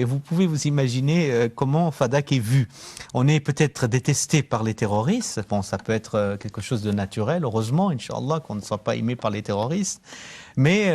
Et vous pouvez vous imaginer comment Fadak est vu. On est peut-être détesté par les terroristes. Bon, ça peut être quelque chose de naturel, heureusement, Inch'Allah, qu'on ne soit pas aimé par les terroristes. Mais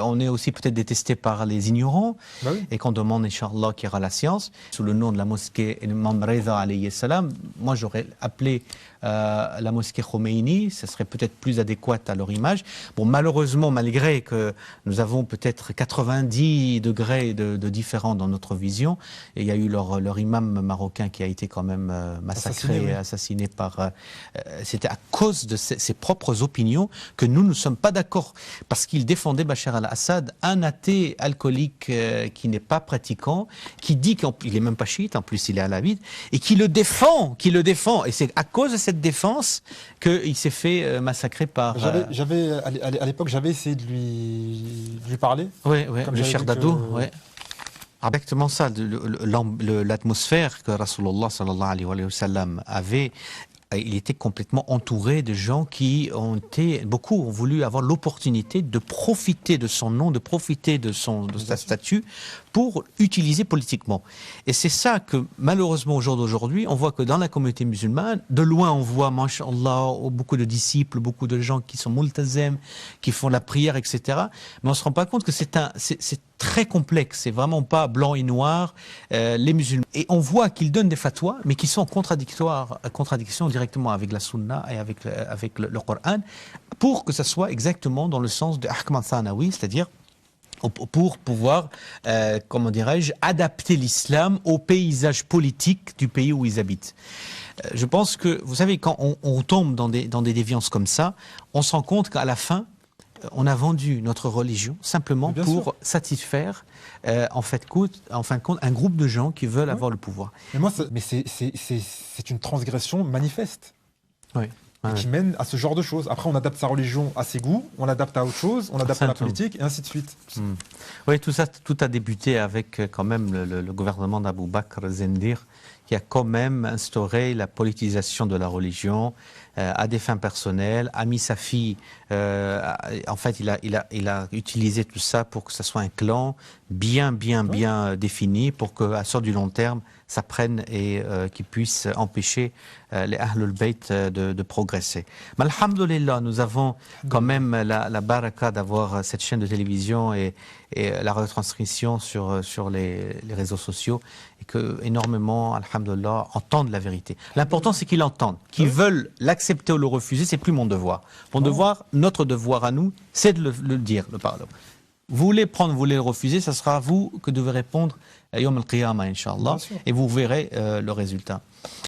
on est aussi peut-être détesté par les ignorants, Bah oui. et qu'on demande, Inch'Allah, qu'il y aura la science. Sous le nom de la mosquée Imam Reza alayhi salam, moi j'aurais appelé la mosquée Khomeini, ce serait peut-être plus adéquat à leur image. Bon, malheureusement, malgré que nous avons peut-être 90 degrés de différents dans notre vision, et il y a eu leur imam marocain qui a été quand même massacré, assassiné par... c'était à cause de ses propres opinions que nous ne sommes pas d'accord, parce qu'il défendait Bachar al-Assad, un athée alcoolique qui n'est pas pratiquant, qui dit qu'il n'est même pas chiite, en plus il est alavite, et qui le défend, et c'est à cause de cette défense qu'il s'est fait massacrer par... À l'époque, j'avais essayé de lui parler. Oui, Comme le j'avais cher vu Dado, que- ouais. Exactement ça, l'atmosphère que Rasulullah sallallahu alayhi wa sallam avait, il était complètement entouré de gens qui beaucoup ont voulu avoir l'opportunité de profiter de son nom, de profiter de sa statue pour utiliser politiquement. Et c'est ça que, malheureusement, au jour d'aujourd'hui, on voit que dans la communauté musulmane, de loin, on voit, masha'Allah, beaucoup de disciples, beaucoup de gens qui sont multazem, qui font la prière, etc. Mais on ne se rend pas compte que c'est très complexe, c'est vraiment pas blanc et noir, les musulmans. Et on voit qu'ils donnent des fatwas, mais qui sont en contradiction directement avec la sunna et avec le Coran, pour que ça soit exactement dans le sens de Ahkam al-Thanawi, c'est-à-dire pour pouvoir, comment dirais-je, adapter l'islam au paysage politique du pays où ils habitent. Je pense que, vous savez, quand on tombe dans des déviances comme ça, on se rend compte qu'à la fin, on a vendu notre religion simplement pour satisfaire, en fin de compte, un groupe de gens qui veulent avoir le pouvoir. Mais c'est une transgression manifeste. Oui. Qui mène à ce genre de choses. Après, on adapte sa religion à ses goûts, on l'adapte à autre chose, on l'adapte à la politique, et ainsi de suite. Oui, tout a débuté avec quand même le gouvernement d'Abou Bakr Zendir, qui a quand même instauré la politisation de la religion à des fins personnelles, a mis sa fille, en fait il a utilisé tout ça pour que ça soit un clan bien défini, pour que sur du long terme ça prenne et qui puisse empêcher les Ahlul Bayt de progresser. Mais alhamdoulilah, nous avons quand même la baraka d'avoir cette chaîne de télévision et la retranscription sur les réseaux sociaux, et que énormément, alhamdoulilah, entendent la vérité. L'important, c'est qu'ils l'entendent. Qu'ils veulent l'accepter ou le refuser, c'est plus mon devoir. Mon devoir, notre devoir à nous, c'est de le dire, le parler. Vous voulez prendre, vous voulez le refuser, ça sera à vous que devez répondre Yawm al-Qiyamah, Inch'Allah, et vous verrez le résultat.